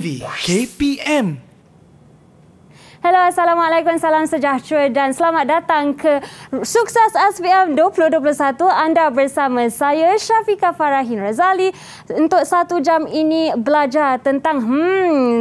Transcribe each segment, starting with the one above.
TV KPM. Hello, Assalamualaikum, salam sejahtera dan selamat datang ke Sukses SPM 2021. Anda bersama saya, Syafiqah Farahin Razali. Untuk 1 jam ini belajar tentang,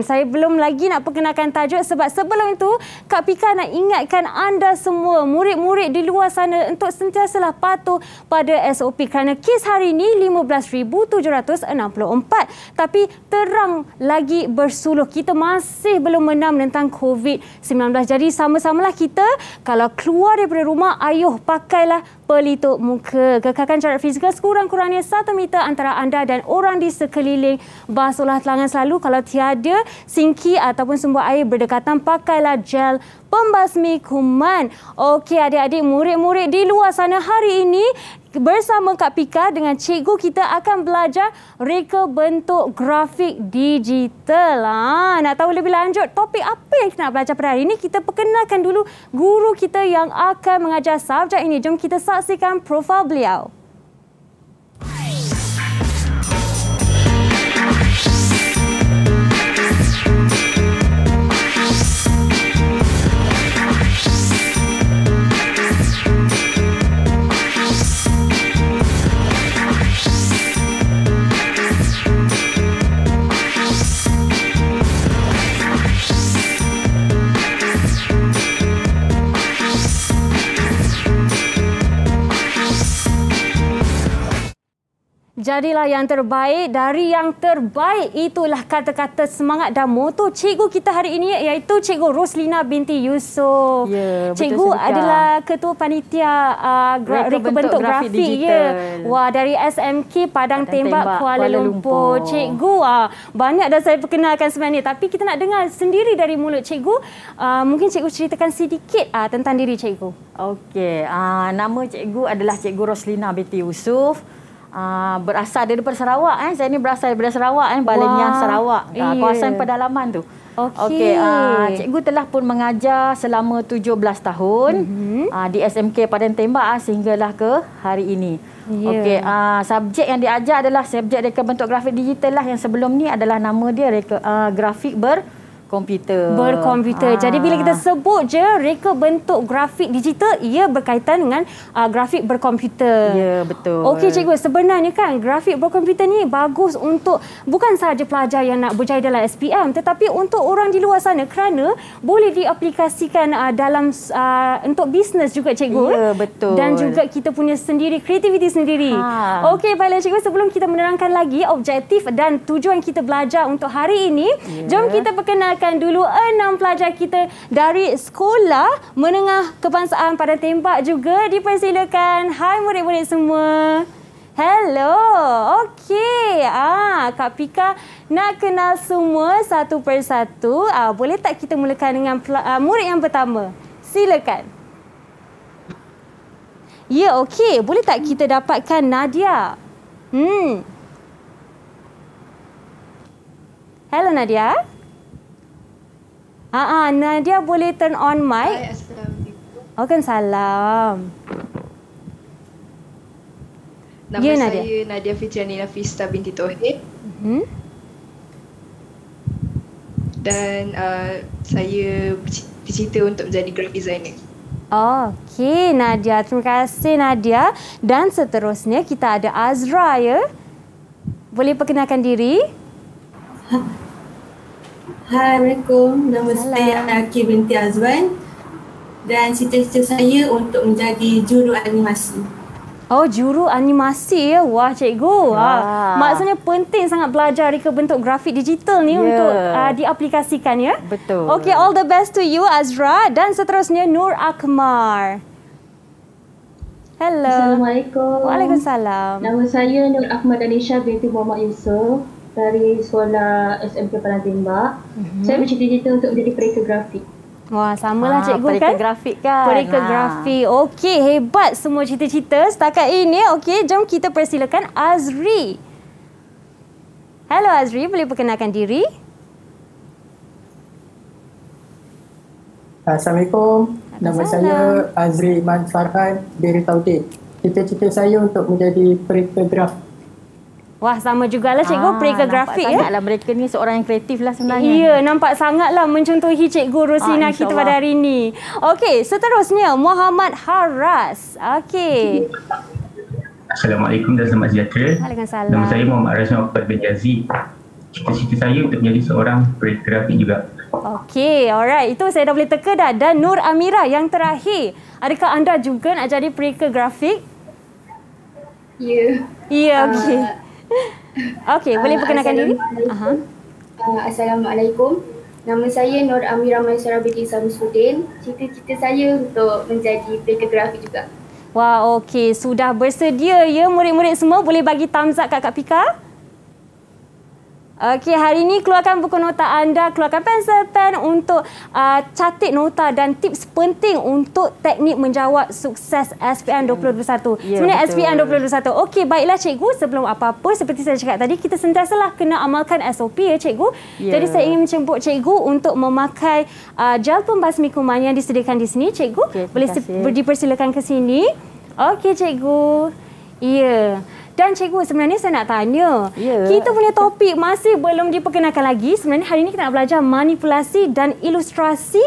saya belum lagi nak perkenalkan tajuk sebab sebelum itu, Kak Pika nak ingatkan anda semua, murid-murid di luar sana untuk sentiasalah patuh pada SOP kerana kes hari ini 15,764. Tapi terang lagi bersuluh. Kita masih belum menang tentang COVID-19. Jadi sama-samalah kita kalau keluar daripada rumah, ayuh pakailah pelitup muka. Kekalkan jarak fizikal sekurang-kurangnya 1 meter antara anda dan orang di sekeliling. Basuhlah tangan selalu. Kalau tiada sinki ataupun sumber air berdekatan, pakailah gel pembasmi kuman. Okey adik-adik, murid-murid di luar sana, hari ini bersama Kak Pika dengan cikgu kita akan belajar reka bentuk grafik digital. Nak tahu lebih lanjut topik apa yang kita nak belajar pada hari ini? Kita perkenalkan dulu guru kita yang akan mengajar subjek ini. Jom kita saksikan profil beliau. Jadilah yang terbaik dari yang terbaik. Itulah kata-kata semangat dan moto cikgu kita hari ini, iaitu Cikgu Roslina binti Yusof. Ya, cikgu adalah ketua panitia reka bentuk grafik digital. Wah, dari SMK Padang Tembak Kuala Lumpur. Cikgu, banyak dah saya perkenalkan sebenarnya, tapi kita nak dengar sendiri dari mulut cikgu. Mungkin cikgu ceritakan sedikit tentang diri cikgu. Okey, nama cikgu adalah Cikgu Roslina binti Yusof. Berasal daripada Sarawak. Saya ni berasal daripada Sarawak, Balingan Sarawak. Kawasan pedalaman tu. Okey. Cikgu telah pun mengajar selama 17 tahun di SMK Padang Tembak sehinggalah ke hari ini. Okey, subjek yang diajar adalah subjek reka bentuk grafik digital lah, yang sebelum ni adalah nama dia grafik berkomputer. Jadi bila kita sebut je reka bentuk grafik digital, ia berkaitan dengan grafik berkomputer. Ya, betul. Okey cikgu, sebenarnya kan grafik berkomputer ni bagus untuk bukan sahaja pelajar yang nak berjaya dalam SPM, tetapi untuk orang di luar sana kerana boleh diaplikasikan dalam untuk bisnes juga cikgu. Ya, betul. Dan juga kita punya sendiri, kreativiti sendiri. Okey, baiklah cikgu, sebelum kita menerangkan lagi objektif dan tujuan kita belajar untuk hari ini, jom kita perkenalkan dulu 6 pelajar kita dari Sekolah Menengah Kebangsaan Padang Tembak juga. Dipersilakan. Hai murid-murid semua. Hello. Okey. Kak Pika nak kenal semua satu persatu. Boleh tak kita mulakan dengan murid yang pertama? Silakan. Ya, okey. Boleh tak kita dapatkan Nadia? Hello Nadia. Nadia boleh turn on mic. Hai, Assalamualaikum. Waalaikumsalam. Nama saya Nadia Fitriani Nafista binti Tauhid. Dan saya bercita untuk menjadi graphic designer. Okey Nadia, terima kasih Nadia. Dan seterusnya kita ada Azra ya. Boleh perkenalkan diri? Assalamualaikum, nama saya Aki binti Azwan dan cita-cita saya untuk menjadi juru animasi. Juru animasi ya. Wah cikgu. Maksudnya penting sangat belajar reka bentuk grafik digital ni untuk diaplikasikan ya. Betul. Okey, all the best to you Azra. Dan seterusnya Nur Akmar. Hello. Assalamualaikum. Waalaikumsalam. Nama saya Nur Ahmad Danisha binti Muhammad Yusof dari sekolah SMK Padang Tembak. Saya bercita-cita untuk menjadi pereka grafik. Wah, samalah cikgu pereka kan? Grafik kan? Pereka grafik. Okey, hebat semua cita-cita setakat ini. Okey, jom kita persilakan Azri. Hello Azri, boleh perkenalkan diri? Assalamualaikum. Nama saya Azri Iman Farhan dari Taudid. Cita-cita saya untuk menjadi pereka grafik. Wah, sama jugalah cikgu, pereka grafik ya. Sangatlah mereka ni seorang yang kreatif lah sebenarnya. Ya, nampak sangatlah mencontohi Cikgu Roslina kita pada hari ini. Okey, seterusnya Muhammad Haras. Okey. Assalamualaikum dan selamat sejahtera. Waalaikumsalam. Nama saya Muhammad Haras Muhammad bin Yazid. Cita-cita saya untuk menjadi seorang pereka grafik juga. Okey, alright. Itu saya dah boleh teka dah. Dan Nur Amira yang terakhir. Adakah anda juga nak jadi pereka grafik? Ya. Ya, okey. Okey, boleh perkenalkan diri? Assalamualaikum. Nama saya Nur Amira Maisara binti Samsudin. Cita-cita saya untuk menjadi pereka grafik juga. Wah, okey. Sudah bersedia ya murid-murid semua? Boleh bagi thumbs up kat Kak Pika? Okey, hari ini keluarkan buku nota anda, keluarkan pensel pen untuk catat nota dan tips penting untuk teknik menjawab sukses SPM 2021. Ya, sebenarnya betul. SPM 2021. Okey, baiklah cikgu, sebelum apa-apa seperti saya cakap tadi, kita sentiasalah kena amalkan SOP ya cikgu. Ya. Jadi saya ingin menjemput cikgu untuk memakai gel pembasmi kuman yang disediakan di sini cikgu. Okey, boleh dipersilakan ke sini. Okey cikgu. Ya. Dan cikgu, sebenarnya saya nak tanya. Ya. Kita punya topik masih belum diperkenalkan lagi. Sebenarnya hari ini kita nak belajar manipulasi dan ilustrasi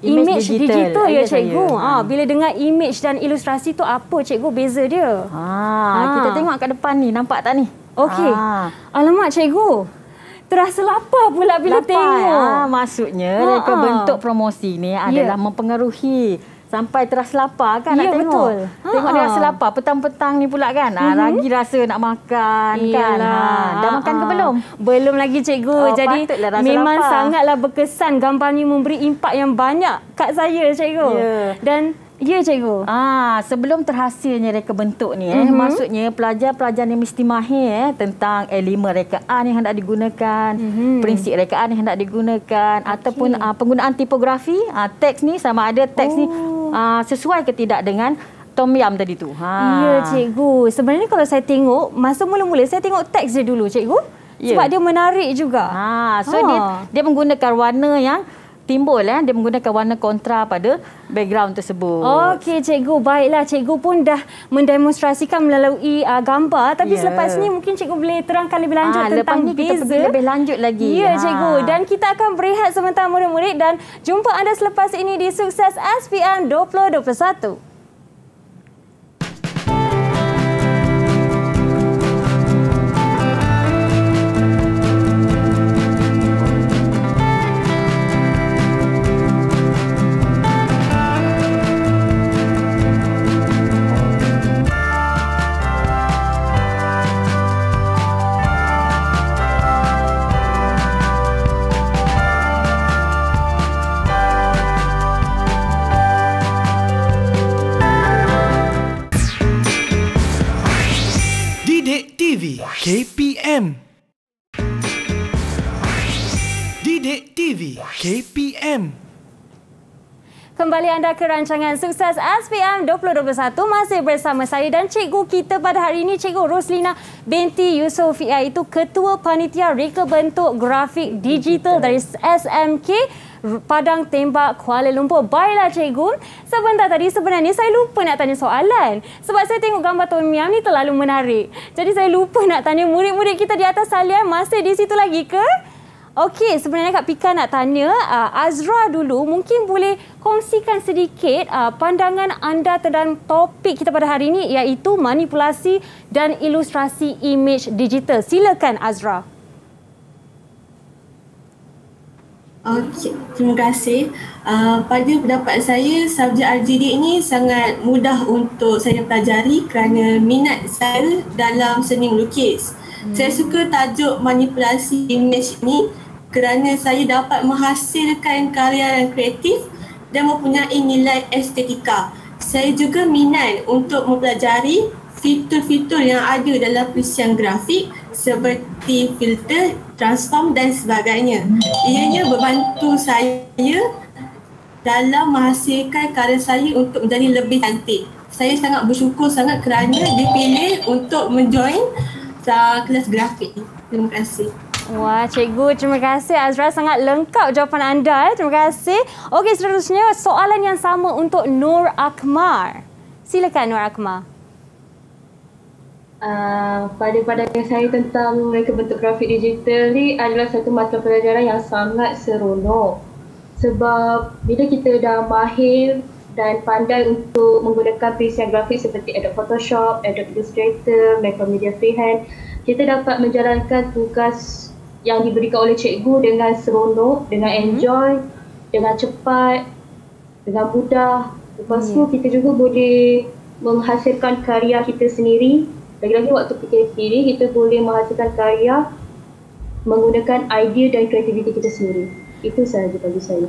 image digital ya cikgu. Bila dengar image dan ilustrasi tu apa cikgu beza dia? Kita tengok kat depan ni, nampak tak ni? Okey. Alamak cikgu. Terasa lapar pula bila tengok. Maksudnya reka bentuk promosi ni adalah mempengaruhi sampai terasa lapar kan nak tengok. Betul. Tengok dia rasa lapar. Petang-petang ni pula kan. Lagi rasa nak makan kan. Dah makan ke belum? Belum lagi cikgu. Jadi memang lapar. sangatlah berkesan. Gambar ni memberi impak yang banyak kat saya cikgu. Dan ya cikgu. Sebelum terhasilnya reka bentuk ni maksudnya pelajar-pelajar ni mesti mahir tentang elemen rekaan yang hendak digunakan, prinsip rekaan yang hendak digunakan ataupun penggunaan tipografi, teks ni sama ada teks ni sesuai ke tidak dengan Tom Yam tadi tu. Ya cikgu. Sebenarnya kalau saya tengok masa mula-mula saya tengok teks dia dulu cikgu. Sebab dia menarik juga. So dia menggunakan warna yang timbul dia menggunakan warna kontra pada background tersebut. Okey cikgu, baiklah cikgu pun dah mendemonstrasikan melalui gambar, tapi selepas ni mungkin cikgu boleh terangkan lebih lanjut tentang lepas ni kita pergi lebih lanjut lagi. Ya cikgu, dan kita akan berehat sebentar murid-murid dan jumpa anda selepas ini di Sukses SPM 2021. KPM. Didik TV KPM. Kembali anda ke rancangan Sukses SPM 2021 masih bersama saya dan cikgu kita pada hari ini, Cikgu Roslina binti Yusofiah, itu Ketua Panitia Reka Bentuk Grafik Digital dari SMK Padang Tembak Kuala Lumpur. Baiklah cikgu, sebentar tadi sebenarnya saya lupa nak tanya soalan sebab saya tengok gambar Tom Yam ni terlalu menarik. Jadi saya lupa nak tanya murid-murid kita di atas salian masih di situ lagi ke? Okey, sebenarnya Kak Pika nak tanya Azra dulu, mungkin boleh kongsikan sedikit pandangan anda tentang topik kita pada hari ini iaitu manipulasi dan ilustrasi image digital. Silakan Azra. Okey, terima kasih. Pada pendapat saya, subjek RGD ini sangat mudah untuk saya pelajari kerana minat saya dalam seni melukis. Saya suka tajuk manipulasi image ini kerana saya dapat menghasilkan karya yang kreatif dan mempunyai nilai estetika. Saya juga minat untuk mempelajari fitur-fitur yang ada dalam pelisian grafik seperti filter, transform dan sebagainya. Ianya membantu saya dalam menghasilkan karya saya untuk menjadi lebih cantik. Saya sangat bersyukur sangat kerana dipilih untuk menjoin kelas grafik. Terima kasih. Wah, cikgu, terima kasih Azra, sangat lengkap jawapan anda. Terima kasih. Okey, seterusnya soalan yang sama untuk Nur Akmar. Silakan Nur Akmar. Pada pandangan saya tentang reka bentuk grafik digital ni adalah satu mata pelajaran yang sangat seronok. Sebab bila kita dah mahir dan pandai untuk menggunakan perisian grafik seperti Adobe Photoshop, Adobe Illustrator, Macromedia Freehand, kita dapat menjalankan tugas yang diberikan oleh cikgu dengan seronok, dengan enjoy, dengan cepat, dengan mudah. Lepas tu kita juga boleh menghasilkan karya kita sendiri. Lagi-lagi waktu PKP ni kita boleh menghasilkan karya menggunakan idea dan kreativiti kita sendiri. Itu sahaja bagi saya.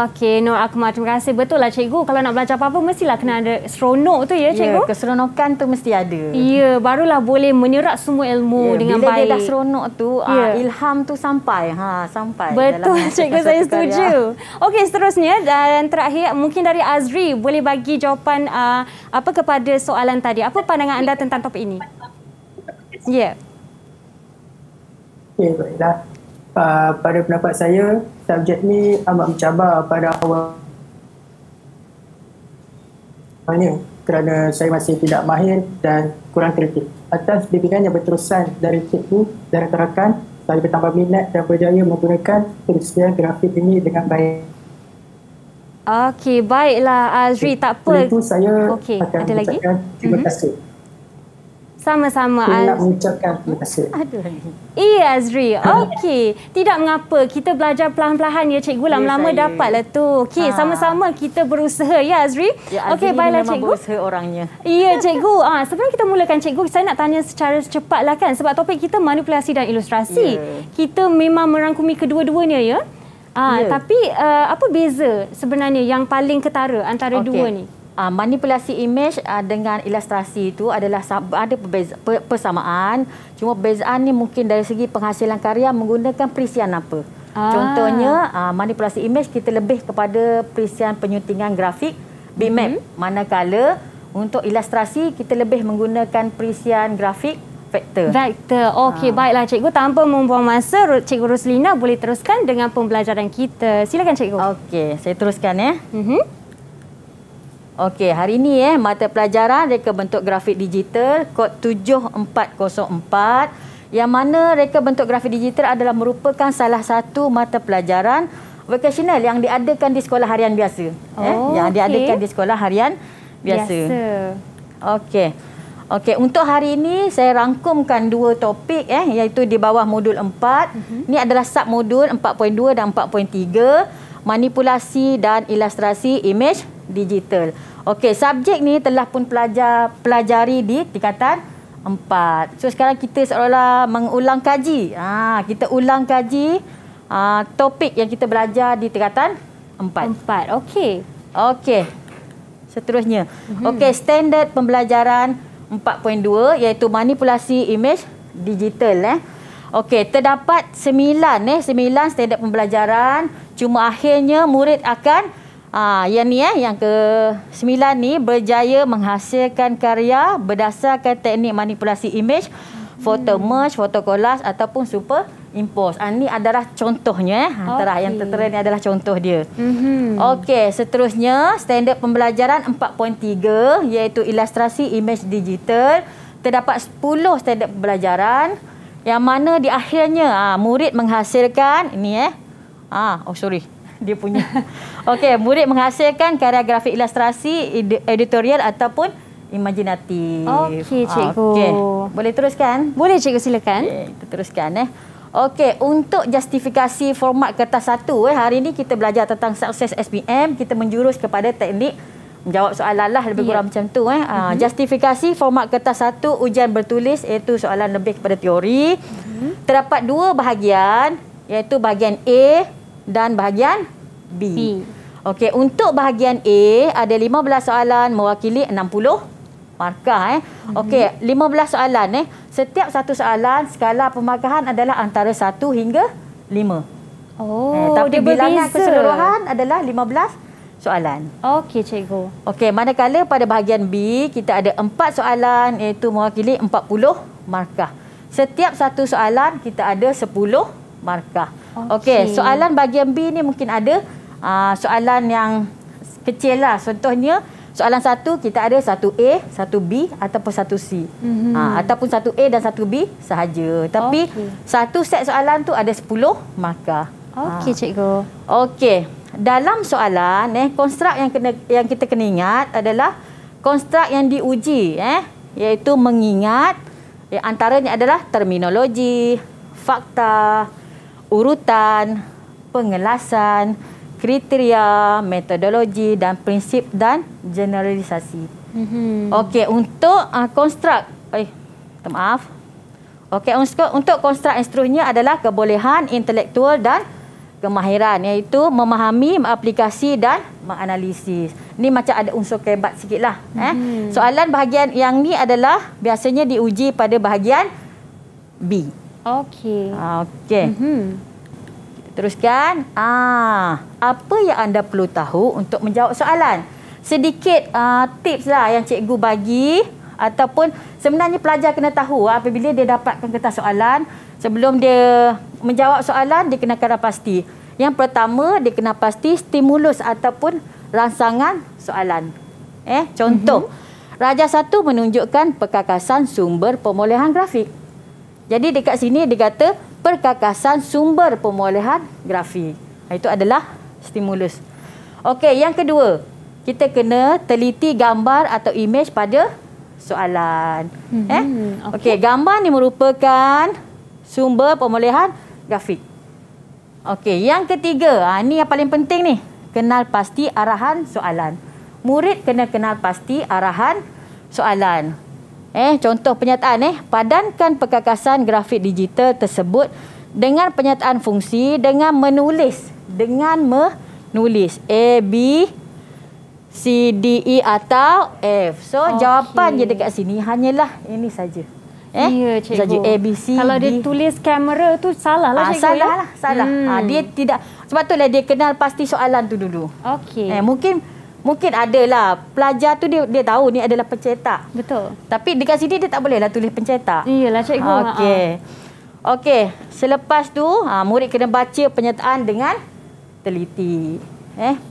Okey, Nur Akmal, terima kasih. Betul lah cikgu, kalau nak belajar apa-apa mestilah kena ada seronok tu ya cikgu? Ya, keseronokan tu mesti ada. Ya, barulah boleh menyerap semua ilmu dengan bila baik. Bila dia dah seronok tu, ilham tu sampai. Sampai. Betul cikgu, saya setuju. Okey, seterusnya dan terakhir mungkin dari Azri boleh bagi jawapan apa kepada soalan tadi. Apa pandangan anda tentang topik ini? Ya. Okey, baiklah. Pada pendapat saya, subjek ni amat mencabar pada awalnya kerana saya masih tidak mahir dan kurang kreatif. Atas bimbingan yang berterusan dari cikgu dan rakan-rakan, saya bertambah minat dan berjaya menggunakan perisian grafik ini dengan baik. Okey, baiklah Azri, tak apa. Itu saya akan ada lagi? Terima kasih. Sama-sama. Saya nak mengucapkan terima kasih. Iya Azri. Okey. Tidak mengapa. Kita belajar perlahan-lahan ya cikgu. Lama-lama dapatlah tu. Okey, sama-sama kita berusaha ya Azri. Ya, okey, baiklah cikgu. Berusaha orangnya. Iya cikgu. Sebelum kita mulakan cikgu, saya nak tanya secara cepatlah kan. Sebab topik kita manipulasi dan ilustrasi. Kita memang merangkumi kedua-duanya ya. Tapi apa beza sebenarnya yang paling ketara antara dua ni? Manipulasi image dengan ilustrasi itu adalah ada persamaan. Cuma perbezaan ni mungkin dari segi penghasilan karya menggunakan perisian apa. Contohnya manipulasi image kita lebih kepada perisian penyuntingan grafik, bitmap. Manakala untuk ilustrasi kita lebih menggunakan perisian grafik vektor. Okey, baiklah cikgu. Tanpa membuang masa, Cikgu Roslina boleh teruskan dengan pembelajaran kita. Silakan cikgu. Okey, saya teruskan ya. Okey, hari ini mata pelajaran reka bentuk grafik digital kod 7404 yang mana reka bentuk grafik digital adalah merupakan salah satu mata pelajaran vocational yang diadakan di sekolah harian biasa. Yang diadakan di sekolah harian biasa. Okey, untuk hari ini saya rangkumkan dua topik iaitu di bawah modul 4. Ini adalah sub modul 4.2 dan 4.3, manipulasi dan ilustrasi image digital. Okey, subjek ni telah pun pelajari di tingkatan 4. So sekarang kita seolah-olah mengulang kaji. Kita ulang kaji topik yang kita belajar di tingkatan 4. Okey. Seterusnya. Okey, standard pembelajaran 4.2 iaitu manipulasi image digital. Okey, terdapat 9 standard pembelajaran. Cuma akhirnya murid akan yang ni yang ke-9 ni berjaya menghasilkan karya berdasarkan teknik manipulasi image, foto merge, foto collage ataupun superimpose. Ini adalah contohnya. Antara yang tertera ni adalah contoh dia. Okey, seterusnya standard pembelajaran 4.3 iaitu ilustrasi image digital. Terdapat 10 standard pembelajaran yang mana di akhirnya murid menghasilkan ini dia punya. Okey, murid menghasilkan karya grafik ilustrasi, editorial ataupun imajinatif. Okey, cikgu. Boleh teruskan? Boleh cikgu, silakan. Kita teruskan Okey, untuk justifikasi format kertas 1 hari ini kita belajar tentang sukses SPM, kita menjurus kepada teknik menjawab soalan lah lebih kurang macam tu Justifikasi format kertas 1 ujian bertulis iaitu soalan lebih kepada teori. Terdapat dua bahagian iaitu bahagian A dan bahagian B. Okey, untuk bahagian A ada 15 soalan mewakili 60 markah Okey, 15 soalan Setiap satu soalan skala pemarkahan adalah antara 1 hingga 5. Tapi bilangan keseluruhan adalah 15 soalan. Okey, cikgu. Okey, manakala pada bahagian B kita ada 4 soalan iaitu mewakili 40 markah. Setiap satu soalan kita ada 10 markah. Okey, soalan bahagian B ni mungkin ada soalan yang kecil lah. Contohnya Soalan 1 kita ada 1A, 1B ataupun 1C. Ataupun 1A dan 1B sahaja. Tapi satu set soalan tu ada 10 markah. Okey, cikgu. Okey. Dalam soalan konstruk yang kita kena ingat adalah konstruk yang diuji iaitu mengingat antaranya adalah terminologi, fakta, urutan, pengelasan, kriteria, metodologi dan prinsip dan generalisasi. Okey, untuk konstruk maaf. Okey, untuk konstruk yang seterusnya adalah kebolehan intelektual dan kemahiran, iaitu memahami, aplikasi dan menganalisis. Ni macam ada unsur kebat sikitlah. Soalan bahagian yang ni adalah biasanya diuji pada bahagian B. Okey. Okey. Kita teruskan. Apa yang anda perlu tahu untuk menjawab soalan? Sedikit tips lah yang cikgu bagi, ataupun sebenarnya pelajar kena tahu apabila dia dapatkan kertas soalan, sebelum dia menjawab soalan, dia kena pasti. Yang pertama, dia kena pasti stimulus ataupun rangsangan soalan. Contoh, Raja 1 menunjukkan perkakasan sumber pemolehan grafik. Jadi dekat sini dia kata perkakasan sumber pemolehan grafik. Itu adalah stimulus. Okey, yang kedua, kita kena teliti gambar atau imej pada soalan. Okey, gambar ni merupakan sumber pemolehan grafik. Okey, yang ketiga, ni yang paling penting ni. Kenal pasti arahan soalan. Murid kena kenal pasti arahan soalan. Contoh penyataan padankan perkakasan grafik digital tersebut dengan penyataan fungsi dengan menulis. A, B, C, D, E atau F. So, jawapan je dekat sini hanyalah ini saja. Ya, cikgu. Saja A, B, C, kalau D. dia tulis kamera tu salah lah, cikgu. Salah. Dia tidak, sebab itulah dia kenal pasti soalan tu dulu. Okey. Mungkin adalah pelajar tu dia tahu ni adalah pencetak. Betul. Tapi dekat sini dia tak bolehlah tulis pencetak. Iyalah, cikgu. Okey. Selepas tu murid kena baca penyataan dengan teliti.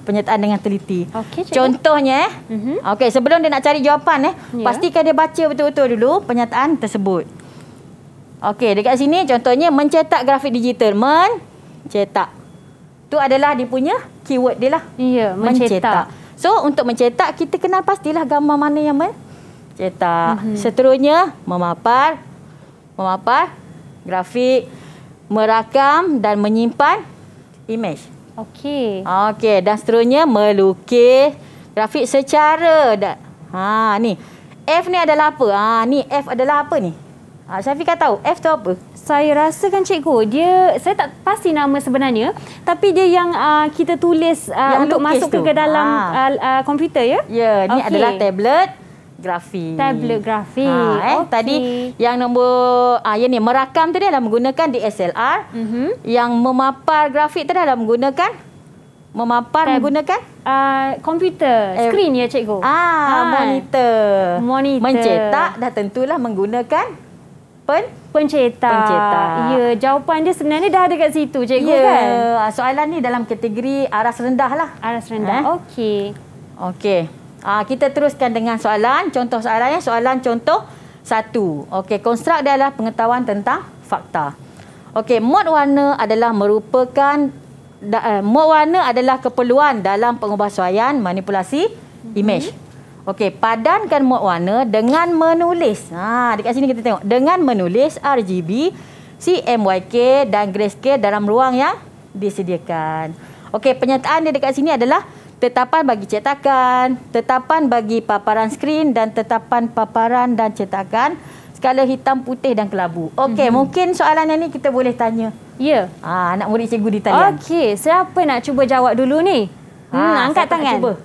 Penyataan dengan teliti. Contohnya okey, sebelum dia nak cari jawapan pastikan dia baca betul-betul dulu penyataan tersebut. Okey, dekat sini contohnya mencetak grafik digital. Mencetak. Tu adalah dia punya keyword dia lah. Ya, mencetak. So, untuk mencetak kita kenal pastilah gambar mana yang mencetak. Seterusnya memapar grafik, merakam dan menyimpan imej. Okey, dan seterusnya melukis grafik secara ni. F ni adalah apa? Ni F adalah apa ni? Syafiqah tahu F tu apa? Saya rasakan cikgu, saya tak pasti nama sebenarnya, tapi dia yang kita tulis untuk masuk ke dalam komputer ya? Ya, ni adalah tablet grafik. Tadi yang nombor yang ni merakam tadi adalah menggunakan DSLR. Yang memapar grafik tadi adalah menggunakan menggunakan komputer, skrin ya cikgu. Monitor. Mencetak dah tentulah menggunakan pencetak. Ya, jawapan dia sebenarnya dah ada kat situ cikgu kan? Soalan ni dalam kategori aras rendah lah. Aras rendah. Okey. Kita teruskan dengan soalan. Contoh soalannya, soalan contoh 1. Okey, konstruk dia adalah pengetahuan tentang fakta. Okey, mod warna adalah mod warna adalah keperluan dalam pengubahsuaian manipulasi imej. Okey, padankan mod warna dengan menulis. Dekat sini kita tengok. Dengan menulis RGB, CMYK dan grayscale dalam ruang yang disediakan. Okey, penyataan dia dekat sini adalah tetapan bagi cetakan, tetapan bagi paparan skrin dan tetapan paparan dan cetakan skala hitam, putih dan kelabu. Okey, mungkin soalan yang ni kita boleh tanya. Ya. Anak murid cikgu di talian. Okey, siapa nak cuba jawab dulu ni? Angkat tangan.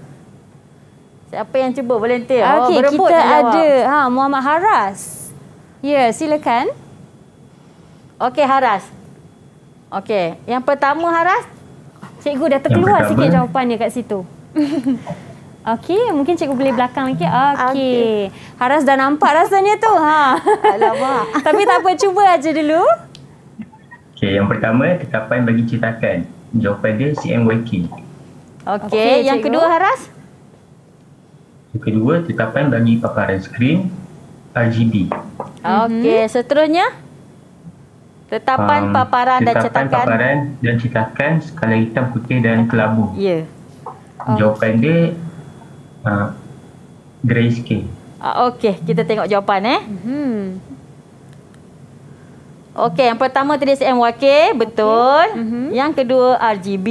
Siapa yang cuba volunteer? Okey, kita ada Muhammad Haras. Ya, silakan. Okey, Haras. Okey, yang pertama Haras. Cikgu dah terkeluar sikit jawapannya kat situ. Okey, mungkin cikgu boleh belakang lagi. Okey. Haras dah nampak rasanya tu. Alamak. Tapi tak apa, cuba aja dulu. Okey, yang pertama tetapan bagi cetakan. Jawapan dia CMYK. Okey, yang kedua Haras? Yang kedua, tetapan bagi paparan skrin RGB. Okey, seterusnya tetapan paparan dan tetapan cetakan. paparan dan cetakan skala hitam, putih dan kelabu. Ya. Jawapan dia grayscale. Okey, kita tengok jawapan Okey, yang pertama tadi CMYK, betul. Yang kedua RGB.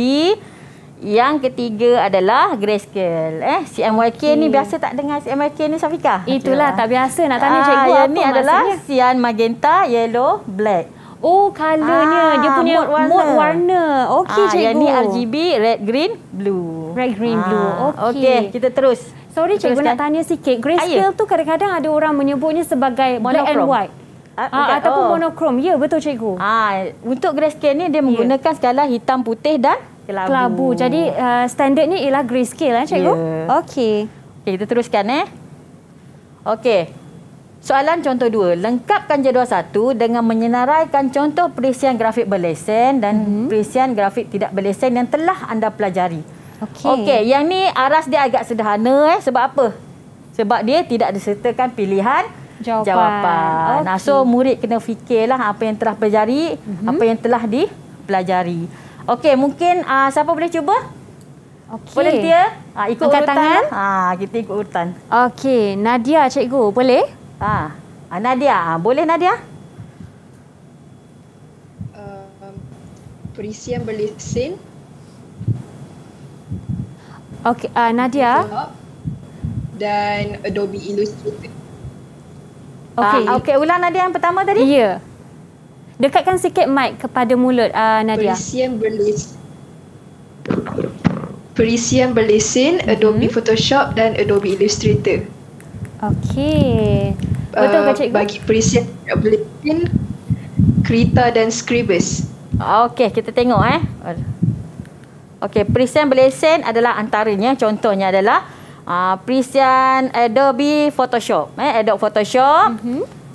Yang ketiga adalah grayscale. CMYK ni biasa tak dengar CMYK ni, Syafiqah? Itulah tak biasa nak tanya cikgu yang apa ni adalah maksudnya? cyan, magenta, yellow, black. Oh, colournya. Dia punya mode warna. Okey, cikgu. Yang ni RGB, red, green, blue. Red, green, blue. Okey, kita terus. Sorry cikgu, nak tanya sikit. Grayscale tu kadang-kadang ada orang menyebutnya sebagai black and white. Ataupun monokrom. Ya, betul cikgu. Untuk grayscale ni dia menggunakan skala hitam, putih dan kelabu. Jadi standard ni ialah grayscale cikgu. Okey. Okey, kita teruskan Okey. Soalan contoh 2. Lengkapkan jadual 1 dengan menyenaraikan contoh perisian grafik berlesen dan perisian grafik tidak berlesen yang telah anda pelajari. Okey, yang ni aras dia agak sederhana sebab apa? Sebab dia tidak disertakan pilihan jawapan. So murid kena fikirlah apa yang telah pelajari, apa yang telah dipelajari. Okey, mungkin siapa boleh cuba? Volunteer? Ikut angkat urutan. Tangan. Kita ikut urutan. Okey, Nadia cikgu, boleh? Nadia, boleh Nadia? Perisian berlesen. Okey, Nadia. Dan Adobe Illustrator. Okey, ulang Nadia yang pertama tadi? Ya. Dekatkan sikit mic kepada mulut Nadia. Perisian berlesen, Adobe Photoshop dan Adobe Illustrator. Okey. Betul ke cikgu? Bagi perisian berlesen, Krita dan Scribus. Okey, kita tengok Okey, perisian berlesen adalah antaranya, contohnya adalah perisian Adobe Photoshop. Adobe Photoshop.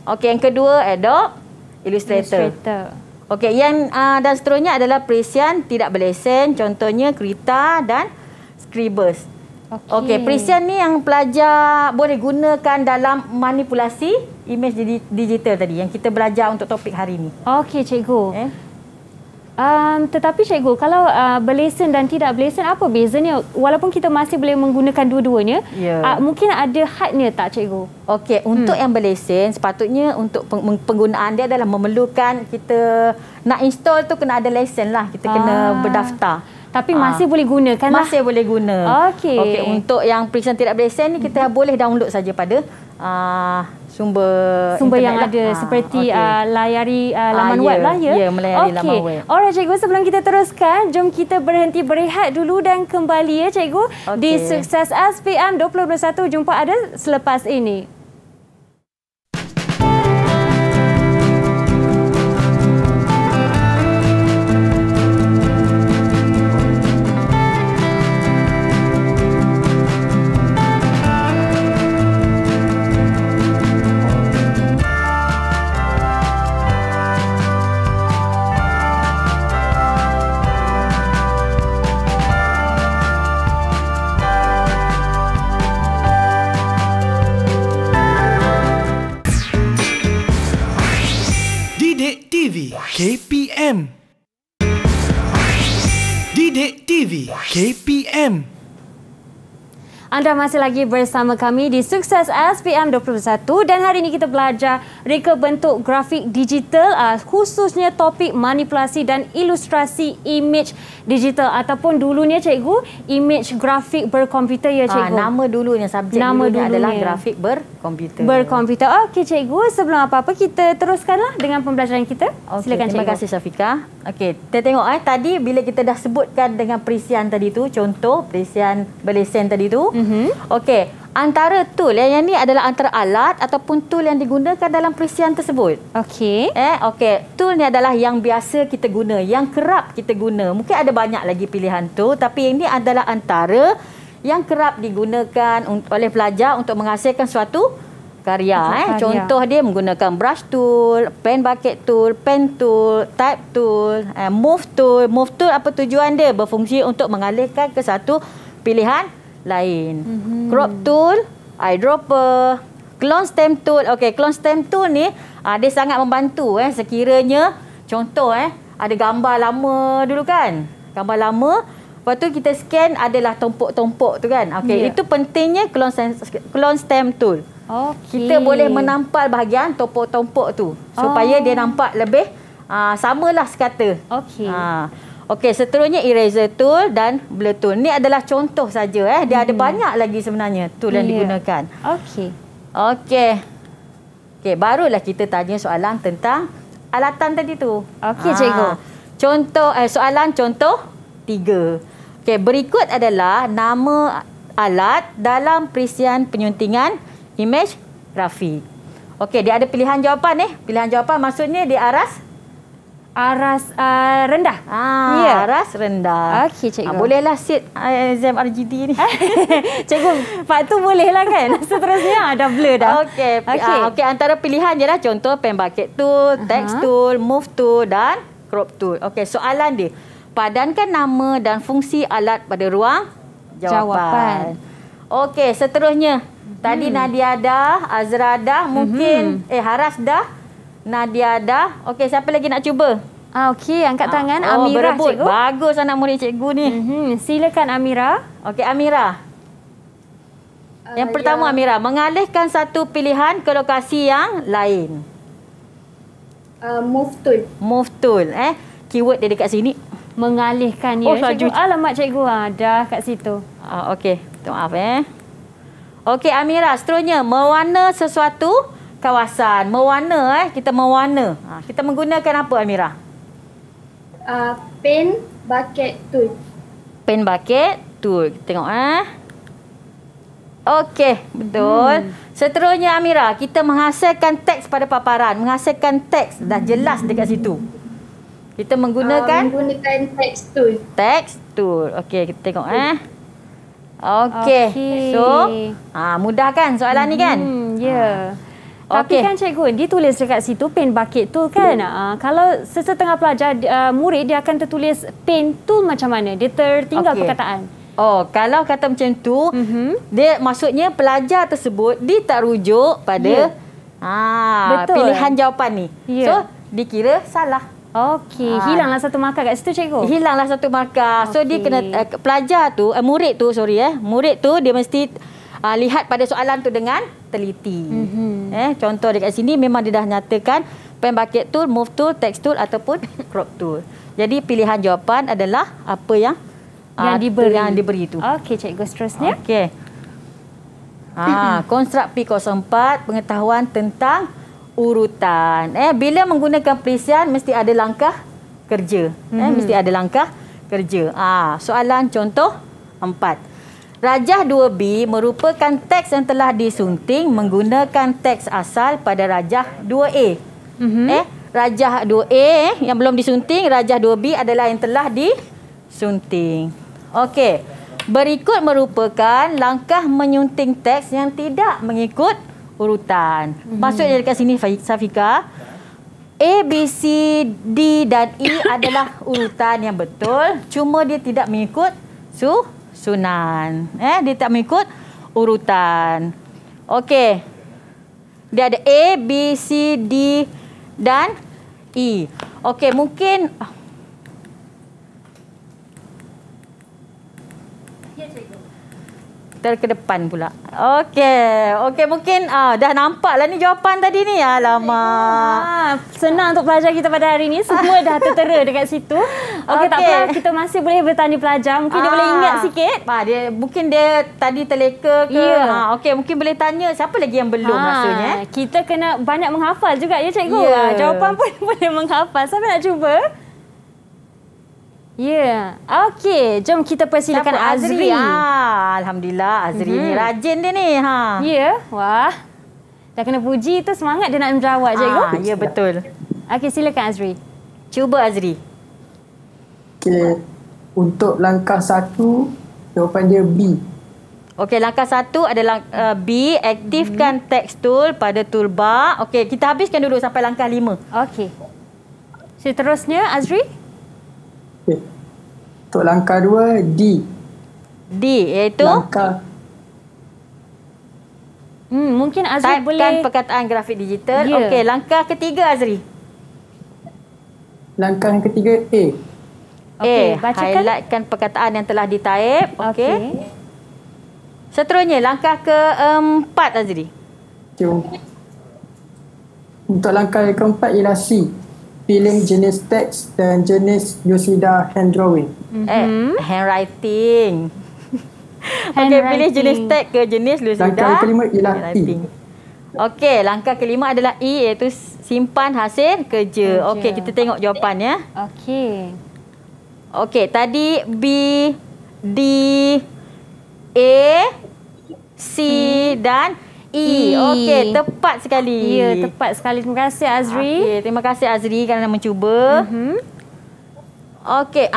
Okey, yang kedua Adobe Illustrator. Okey, yang dan seterusnya adalah perisian tidak berlesen, contohnya Krita dan Scribus. Okey, perisian ni yang pelajar boleh gunakan dalam manipulasi imej digital tadi yang kita belajar untuk topik hari ini. Okey, cikgu. Tetapi cikgu, kalau berlesen dan tidak berlesen, apa bezanya? Walaupun kita masih boleh menggunakan dua-duanya, mungkin ada hadnya tak cikgu? Okey, untuk yang berlesen, sepatutnya untuk penggunaan dia adalah memerlukan kita nak install tu kena ada lesen lah. Kita kena berdaftar. Tapi masih boleh gunakan lah? Masih boleh guna. Okey, untuk yang perisian tidak berlesen ni, kita boleh download saja pada sumber yang ada seperti layari laman web lah ya. Ya, melayari laman web. Alright cikgu, sebelum kita teruskan, jom kita berhenti berehat dulu dan kembali cikgu di Sukses SPM 2021. Jumpa ada selepas ini. KPM. Didik TV KPM. Anda masih lagi bersama kami di Sukses SPM 2021 dan hari ini kita belajar reka bentuk grafik digital, khususnya topik manipulasi dan ilustrasi imej digital ataupun dulunya cikgu imej grafik berkomputer ya cikgu. Nama dulunya, subjek dulunya adalah grafik berkomputer. Berkomputer. Okey cikgu, sebelum apa-apa kita teruskanlah dengan pembelajaran kita. Silakan cikgu. Terima kasih Syafiqah. Okey, kita tengok tadi bila kita dah sebutkan dengan perisian tadi tu, contoh perisian berlesen tadi tu. Okey, antara tool yang ni adalah antara alat ataupun tool yang digunakan dalam perisian tersebut. Okey. Okey, tool ni adalah yang biasa kita guna, yang kerap kita guna. Mungkin ada banyak lagi pilihan tu, tapi ini adalah antara yang kerap digunakan oleh pelajar untuk menghasilkan suatu karya. Contoh dia menggunakan brush tool, pen bucket tool, pen tool, type tool, move tool. Move tool apa tujuan dia? Berfungsi untuk mengalihkan ke satu pilihan lain. Crop tool eyedropper, clone stamp tool. Okey, clone stamp tool ni dia sangat membantu sekiranya contoh ada gambar lama dulu kan. Gambar lama, lepas tu kita scan adalah tompok-tompok tu kan. Okey, itu pentingnya clone stamp tool. Kita boleh menampal bahagian tompok-tompok tu supaya dia nampak lebih samalah sekata. Okey. Okey, seterusnya eraser tool dan blur tool. Ni adalah contoh saja Dia ada banyak lagi sebenarnya tool yang digunakan. Okey. Okey. Okey, barulah kita tanya soalan tentang alatan tadi tu. Okey, cikgu. Contoh soalan contoh 3. Okey, berikut adalah nama alat dalam perisian penyuntingan imej grafik. Okey, dia ada pilihan jawapan Pilihan jawapan maksudnya dia aras rendah. Aras rendah. Okey, cikgu. Bolehlah sit exam RGD ni. Cikgu, part tu bolehlah kan? Seterusnya dah blur dah. Okey, antara pilihan je lah contoh pen bucket tool, text tool, move tool dan crop tool. Okey, soalan dia. Padankan nama dan fungsi alat pada ruang jawapan. Okey, seterusnya. Tadi Nadia dah, Azra dah, mungkin Haras dah. Nadia dah. Okey, siapa lagi nak cuba? Okey, angkat tangan. Amira, berebut. cikgu. Bagus anak murid cikgu ni. Silakan Amira. Okey, Amira. Yang pertama Amira, mengalihkan satu pilihan ke lokasi yang lain. Move tool. Move tool. Keyword dia dekat sini. Mengalihkan ya. Cikgu. Alamak cikgu dah kat situ. Okey, maaf Okey, Amira, seterusnya mewarna sesuatu kawasan. Mewarna kita mewarna. Kita menggunakan apa Amira? Pen bucket tool. Pen bucket tool. Kita tengok Okey, betul. Seterusnya Amira, kita menghasilkan teks pada paparan. Menghasilkan teks dah jelas dekat situ. Kita menggunakan text tool. Text tool. Okey, kita tengok Okey. So, mudah kan soalan ni kan? Ya. Tapi kan cikgu, dia tulis dekat situ pen bucket tool kan. Kalau sesetengah pelajar murid dia akan tertulis pen tool macam mana? Dia tertinggal perkataan. Kalau kata macam tu, dia maksudnya pelajar tersebut dia tak rujuk pada pilihan jawapan ni. So, dikira salah. Okey, hilanglah satu markah kat situ cikgu. Hilanglah satu markah. So dia kena pelajar tu, murid tu murid tu dia mesti lihat pada soalan tu dengan teliti. Contoh dekat sini memang dia dah nyatakan pen bucket tool, move tool, text tool ataupun crop tool. Jadi pilihan jawapan adalah apa yang diberi itu. Okey, cikgu, seterusnya. Okey. Konstruk P04, pengetahuan tentang urutan. Bila menggunakan perisian mesti ada langkah kerja. Mesti ada langkah kerja. Soalan contoh 4. Rajah 2B merupakan teks yang telah disunting menggunakan teks asal pada rajah 2A. Rajah 2A yang belum disunting, rajah 2B adalah yang telah disunting. Okey. Berikut merupakan langkah menyunting teks yang tidak mengikut urutan. Maksudnya dekat sini Safika, A, B, C, D dan E adalah urutan yang betul, cuma dia tidak mengikut susunan. Dia tak mengikut urutan. Okey. Dia ada A, B, C, D dan E. Okey, mungkin ke depan pula. Okey, mungkin dah nampaklah ni jawapan tadi ni. Alamak. Senang untuk pelajar kita pada hari ni. Semua dah tertera dekat situ. Okey, tak apa. Kita masih boleh bertanya pelajar. Mungkin dia boleh ingat sikit. Mungkin dia tadi terleka ke. Okey, mungkin boleh tanya siapa lagi yang belum rasanya. Kita kena banyak menghafal juga ya cikgu. Jawapan pun boleh menghafal. Siapa nak cuba? Okey, jom kita persilakan Azri. Alhamdulillah, Azri ni rajin dia ni. Wah. Dah kena puji tu, semangat dia nak menjawab cikgu. Ya, betul. Okey, silakan Azri. Cuba Azri. Okey, untuk langkah 1, jawapan dia B. Okey, langkah 1 adalah B, aktifkan text tool pada toolbar. Okey, kita habiskan dulu sampai langkah 5. Okey. Seterusnya Azri. Untuk langkah 2, D. D iaitu? Mungkin Azri boleh typekan perkataan grafik digital. Okey, langkah ketiga Azri. Langkah yang ketiga A. Bacakan. Highlightkan perkataan yang telah di-type. Okey. Seterusnya, langkah keempat Azri. Untuk langkah yang keempat ialah C. Pilih jenis teks dan jenis Yosida hand drawing. Handwriting. Okey, pilih jenis teks ke jenis Yosida. Langkah yang kelima ialah E. Okey, langkah kelima adalah E, iaitu simpan hasil kerja. Okey, kita tengok jawapannya. Okey, tadi B, D, A, C dan E. Okey, tepat sekali. Ya, tepat sekali. Terima kasih Azri. Okey, terima kasih Azri kerana mencuba. Okey,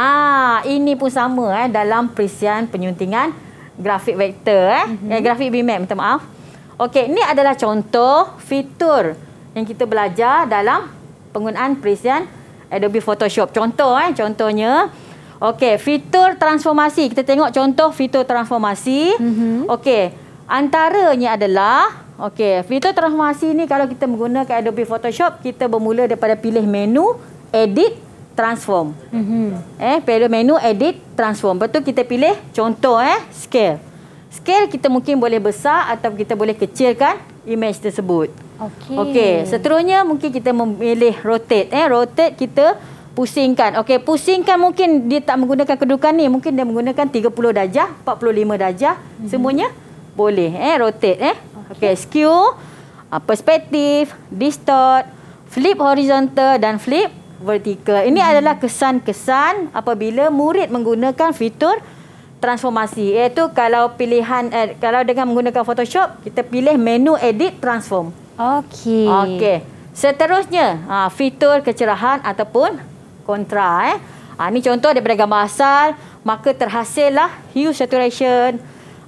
ini pun sama dalam perisian penyuntingan grafik vektor grafik BMap, minta maaf. Okey, ini adalah contoh fitur yang kita belajar dalam penggunaan perisian Adobe Photoshop. Contohnya okey, fitur transformasi. Kita tengok contoh fitur transformasi. Okey, antaranya adalah fitur transformasi ni kalau kita menggunakan Adobe Photoshop, kita bermula daripada pilih menu edit transform. Pilih menu edit transform. Lepas tu kita pilih contoh scale. Scale kita mungkin boleh besar atau kita boleh kecilkan image tersebut. Okey, seterusnya mungkin kita memilih rotate. Rotate kita pusingkan. Okey, pusingkan mungkin dia tak menggunakan kedudukan ni, mungkin dia menggunakan 30 darjah, 45 darjah. Semuanya boleh rotate. Okey, skew, perspektif, distort, flip horizontal dan flip vertical. Ini adalah kesan-kesan apabila murid menggunakan fitur transformasi, iaitu kalau pilihan kalau dengan menggunakan Photoshop, kita pilih menu edit transform. Okey. Seterusnya, fitur kecerahan ataupun kontra. Ini contoh daripada gambar asal, maka terhasillah hue saturation,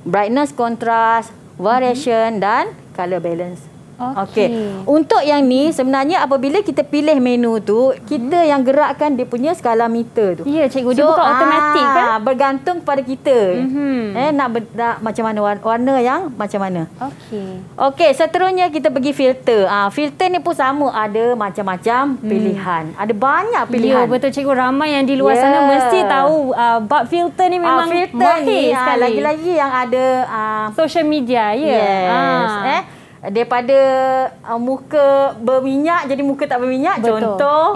brightness contrast, variation dan color balance. Okey. Untuk yang ni sebenarnya apabila kita pilih menu tu, kita yang gerakkan dia punya skala meter tu. Ya, cikgu, dia bukan automatik kan? Bergantung pada kita. Nak macam mana warna yang macam mana. Okey, seterusnya kita pergi filter. Filter ni pun sama, ada macam-macam pilihan. Ada banyak pilihan. Ya, betul cikgu, ramai yang di luar sana mesti tahu bab filter ni memang mahir sekali. Lagi-lagi yang ada social media, daripada muka berminyak jadi muka tak berminyak. Betul. Contoh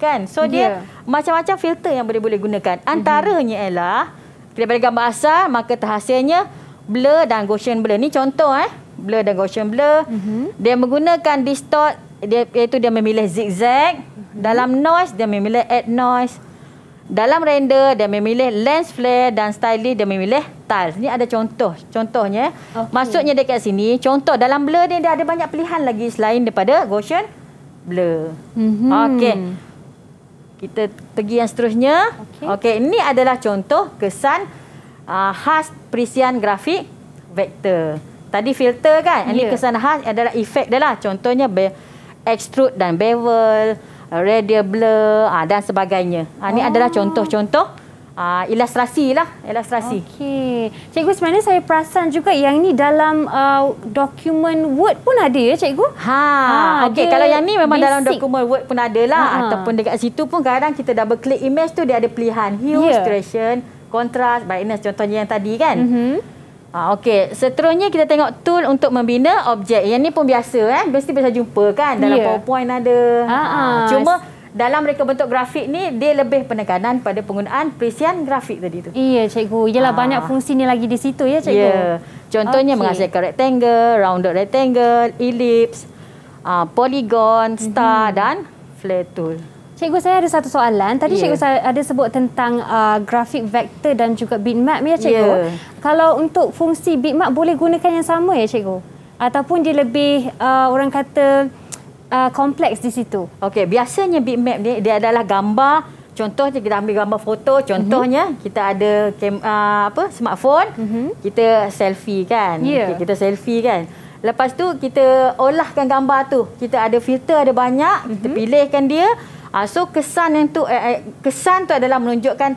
kan, so dia macam-macam filter yang boleh gunakan. Antaranya ialah daripada gambar asal, maka terhasilnya blur dan Gaussian blur. Ni contoh blur dan Gaussian blur. Dia menggunakan distort, iaitu dia memilih zigzag. Dalam noise dia memilih add noise. Dalam render dia memilih lens flare, dan stylist dia memilih tiles. Ni ada contohnya. Maksudnya dekat sini, contoh dalam blur ni dia ada banyak pilihan lagi selain daripada Gaussian blur. Okey. Kita pergi yang seterusnya. Okey, ini adalah contoh kesan khas perisian grafik vektor. Tadi filter kan? Ini kesan khas adalah efek dia lah. Contohnya extrude dan bevel, radial blur dan sebagainya. Ini adalah contoh-contoh ilustrasi. Okey. Cikgu, sebenarnya saya perasan juga yang ni dalam dokumen Word pun ada ya cikgu? Okey, kalau yang ni memang basic. Dalam dokumen Word pun ada lah. Ataupun dekat situ pun kadang kita double klik image tu, dia ada pilihan hue, saturation, contrast, brightness, contohnya yang tadi kan. Okey, seterusnya kita tengok tool untuk membina objek. Yang ni pun biasa mesti bisa jumpa kan dalam PowerPoint ada. Cuma dalam reka bentuk grafik ni dia lebih penekanan pada penggunaan perisian grafik tadi tu. Iya cikgu, ialah banyak fungsi ni lagi di situ ya cikgu. Ya. Contohnya menghasilkan rectangle, rounded rectangle, ellipse, polygon, star dan flare tool. Cikgu, saya ada satu soalan. Tadi cikgu ada sebut tentang grafik vektor dan juga bitmap ya cikgu. Kalau untuk fungsi bitmap boleh gunakan yang sama ya cikgu? Ataupun dia lebih orang kata kompleks di situ? Okey, biasanya bitmap ni dia adalah gambar. Contohnya kita ambil gambar foto. Contohnya kita ada smartphone, kita selfie kan. Kita selfie kan. Lepas tu kita olahkan gambar tu. Kita ada filter, ada banyak. Kita pilihkan dia. So kesan tu adalah menunjukkan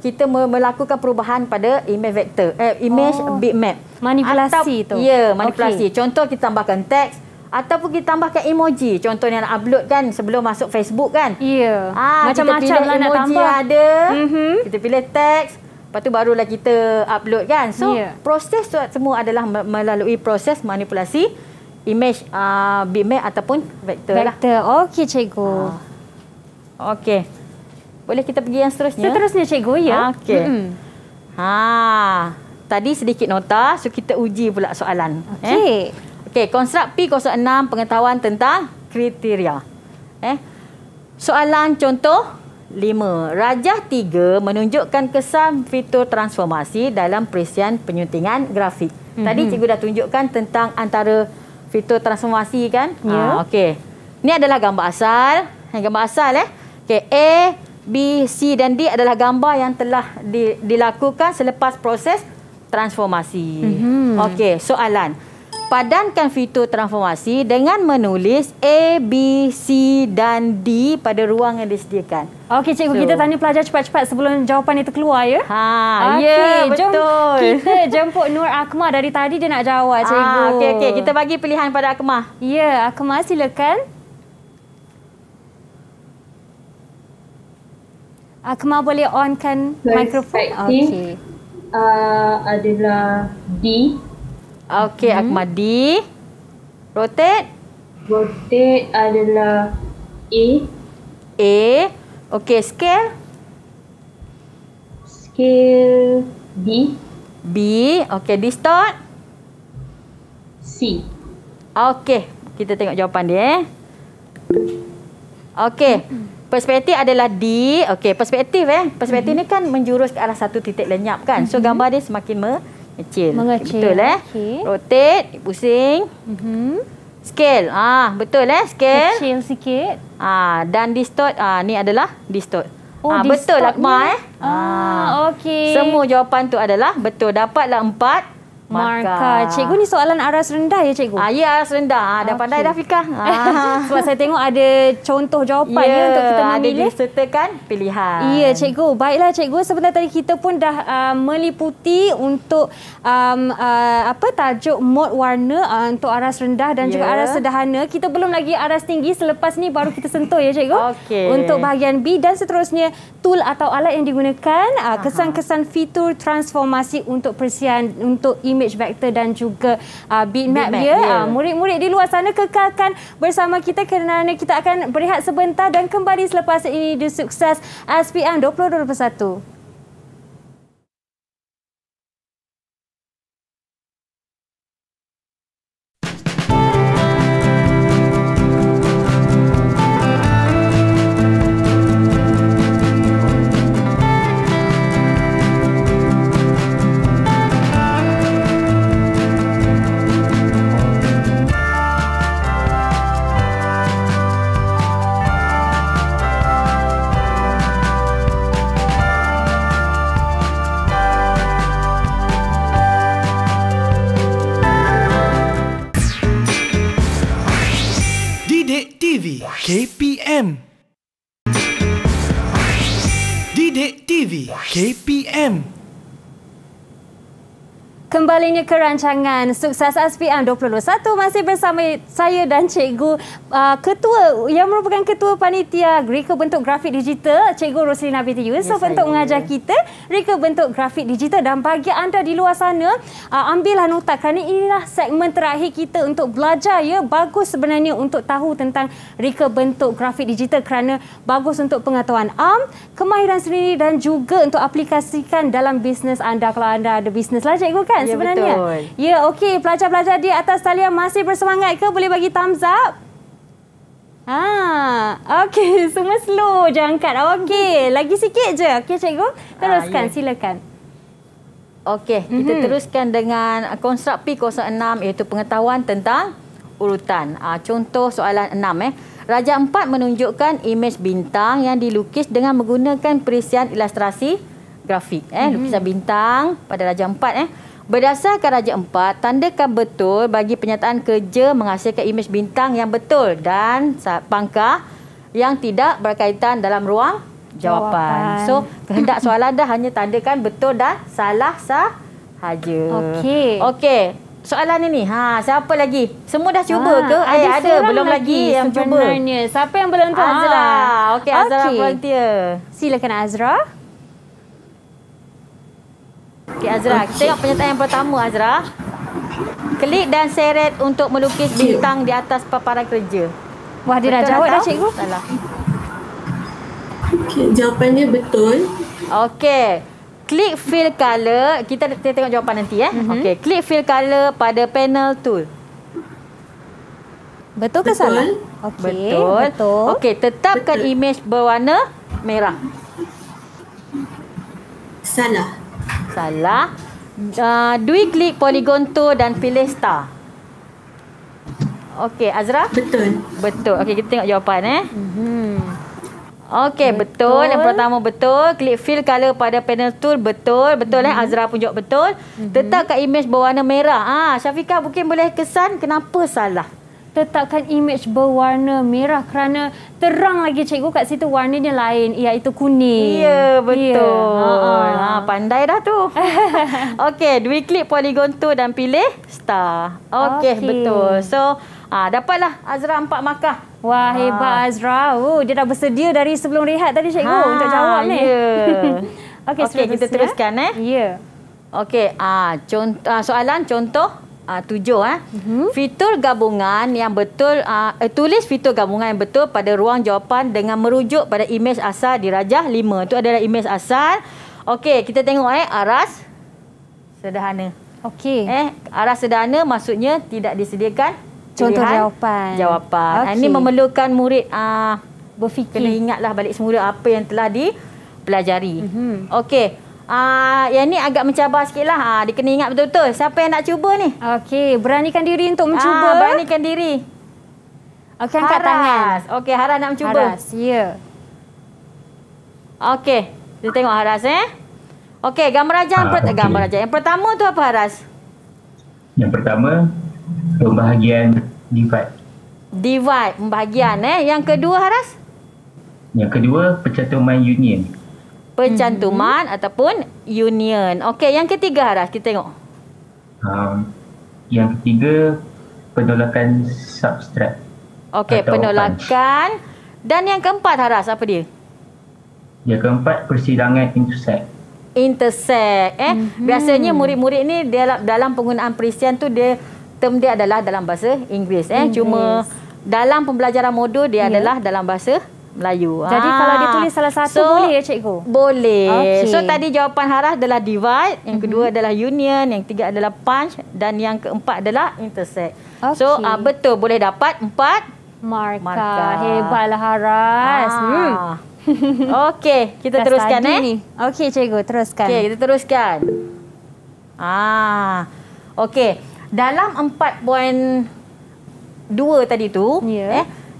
kita melakukan perubahan pada image vektor, image bitmap. Manipulasi tu. Ya, manipulasi. Contoh kita tambahkan teks ataupun kita tambahkan emoji. Contohnya nak upload kan sebelum masuk Facebook kan. Ya. Macam-macam lah nak tambah. Emoji ada. Kita pilih teks. Lepas tu barulah kita upload kan. So, proses semua adalah melalui proses manipulasi image bitmap ataupun vektor lah. Okey, cikgu. Okey. Boleh kita pergi yang seterusnya? Seterusnya, cikgu, ya. Okey. Tadi sedikit nota, so kita uji pula soalan. Okey. Okey, konstruk P06 pengetahuan tentang kriteria. Soalan contoh 5. Rajah 3 menunjukkan kesan fitur transformasi dalam perisian penyuntingan grafik. Tadi cikgu dah tunjukkan tentang antara fitur transformasi kan? Ya. Okey. Ini adalah gambar asal. Gambar asal Okey, A, B, C dan D adalah gambar yang telah dilakukan selepas proses transformasi. Okey, soalan. Padankan fitur transformasi dengan menulis A, B, C dan D pada ruang yang disediakan. Okey, cikgu, kita tanya pelajar cepat-cepat sebelum jawapan itu keluar, ya? Ya, betul. Jom kita jemput Nur Akmal. Dari tadi dia nak jawab, cikgu. Okey, kita bagi pilihan pada Akmal. Ya, Akmal, silakan. Akmal boleh onkan mikrofon. Okey. Adalah D. Okey, Akmal D. Rotate. Rotate adalah A. A. Okey, scale. Scale B. B. Okey, distort. C. Okey, kita tengok jawapan dia. Okey. Perspektif adalah D. Okey, perspektif Perspektif ni kan menjurus ke arah satu titik lenyap kan. So gambar dia semakin mengecil. Betul Okay. Rotate, pusing. Scale. Betul scale. Kecil sikit. Dan distort. Ni adalah distort. Betul Akmal okey. Semua jawapan tu adalah betul. Dapatlah 4 markah. Cikgu, ni soalan aras rendah ya, cikgu? Ya, aras rendah. Dah pandai dah Fikah. Sebab saya tengok ada contoh jawapan untuk kita memilih. Ada disertakan pilihan. Ya, cikgu. Baiklah, cikgu. Sebentar tadi kita pun dah meliputi untuk tajuk mod warna untuk aras rendah dan juga aras sederhana. Kita belum lagi aras tinggi. Selepas ni baru kita sentuh ya, cikgu. Untuk bahagian B dan seterusnya, tool atau alat yang digunakan, kesan-kesan fitur transformasi untuk perisian, untuk image vektor dan juga bitmap dia. Murid-murid di luar sana kekalkan bersama kita kerana kita akan berehat sebentar dan kembali selepas ini di Sukses SPM 2021. KPM. Didik TV KPM. Kembalinya ke rancangan Sukses SPM 2021 masih bersama saya dan cikgu ketua yang merupakan ketua panitia Reka Bentuk Grafik Digital, Cikgu Roslina binti Yusof untuk mengajar kita reka bentuk grafik digital. Dan bagi anda di luar sana, ambillah nota kerana inilah segmen terakhir kita untuk belajar ya. Bagus sebenarnya untuk tahu tentang reka bentuk grafik digital kerana bagus untuk pengetahuan kemahiran sendiri dan juga untuk aplikasikan dalam bisnes anda. Kalau anda ada bisnes lah, cikgu kan? Ya, sebenarnya. Betul. Ya, okey. Pelajar-pelajar di atas talian masih bersemangat ke? Boleh bagi thumbs up? Okey. Semua slow je angkat. Okey. Lagi sikit je. Okey, cikgu. Teruskan. Silakan. Okey. Kita teruskan dengan konstruk P06 iaitu pengetahuan tentang urutan. Contoh soalan 6. Raja 4 menunjukkan imej bintang yang dilukis dengan menggunakan perisian ilustrasi grafik. Lukisan bintang pada Raja 4. Berdasarkan Raja 4, tandakan betul bagi penyataan kerja menghasilkan imej bintang yang betul dan pangkah yang tidak berkaitan dalam ruang jawapan. So, kehendak soalan dah hanya tandakan betul dan salah sahaja. Okey. Soalan ini, siapa lagi? Semua dah cuba ke? Ada belum lagi yang cuba. Sebenarnya, siapa yang belum tahu? Azra. Okey, Azra volunteer. Silakan Azra. Okey, Azra. Kita tengok pernyataan yang pertama, Azra. Klik dan seret untuk melukis bintang di atas paparan kerja. Wah, dia dah jawab dah, cikgu. Salah. Okey, jawapannya betul. Okey. Klik fill color. Kita tengok jawapan nanti. Okey. Klik fill color pada panel tool. Betul ke salah? Okey. Betul. Okey. Tetapkan imej berwarna merah. Salah. Salah. Dui klik polygon tool dan pilih star. Okey. Azra? Betul. Betul. Okey. Kita tengok jawapan. Okey, betul. Yang pertama betul. Klik fill color pada panel tool. Betul. Azra pun jawab betul. Tetapkan imej berwarna merah. Syafiqah mungkin boleh kesan kenapa salah. Tetapkan imej berwarna merah kerana terang lagi cikgu kat situ warnanya lain, iaitu kuning. Ya, betul. Pandai dah tu. Okey, dua klik polygon tool dan pilih star. Okey, betul. So, dapatlah Azra 4 markah. Wah, hebat Azra. Dia dah bersedia dari sebelum rehat tadi cikgu untuk jawab ni. Okey, kita teruskan Ya. Okey, soalan contoh 7 fitur gabungan yang betul, tulis fitur gabungan yang betul pada ruang jawapan dengan merujuk pada imej asal di rajah 5. Itu adalah imej asal. Okey, kita tengok aras sederhana. Okey. Aras sederhana maksudnya tidak disediakan contoh jawapan. Ini memerlukan murid berfikir. Kena ingatlah balik semula apa yang telah dipelajari. Okey. Yang ni agak mencabar sikitlah. Dia kena ingat betul-betul. Siapa yang nak cuba ni? Okey, beranikan diri untuk mencuba. Beranikan diri. Okey, angkat tangan. Okey, Haras nak mencuba. Haras, ya. Okey, kita tengok Haras Okey, gambar rajah yang pertama tu apa Haras? Yang pertama, pembahagian divide. Pembahagian Yang kedua Haras? Yang kedua, pencantuman union. Pencantuman ataupun union. Okey, yang ketiga Haras, kita tengok. Yang ketiga, penolakan subtract. Okey, penolakan. Dan yang keempat Haras, apa dia? Yang keempat, persidangan intersect. Biasanya murid-murid ni dalam penggunaan perisian tu term dia adalah dalam bahasa Inggeris. Cuma dalam pembelajaran modul dia adalah dalam bahasa Melayu. Jadi kalau dia tulis salah satu boleh ya cikgu? Boleh. So tadi jawapan Haras adalah divide, yang kedua adalah union, yang ketiga adalah punch dan yang keempat adalah intersect. So betul, boleh dapat 4 markah. Hebatlah Haras. Okey, kita teruskan Okey cikgu, teruskan. Okey, kita teruskan. Okey, dalam 4.2 tadi tu,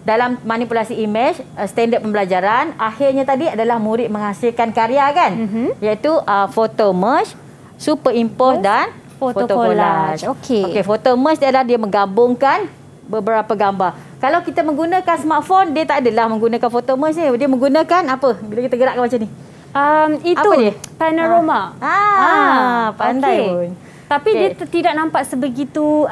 dalam manipulasi imej, standard pembelajaran, akhirnya tadi adalah murid menghasilkan karya kan? Iaitu photo merge, superimpose dan photo collage. Okey, photo merge adalah dia menggabungkan beberapa gambar. Kalau kita menggunakan smartphone, dia tak adalah menggunakan photo merge ni. Dia menggunakan apa? Bila kita gerakkan macam ni. Itu apa dia? Panorama. Pandai pun. Tapi dia tidak nampak sebegitu,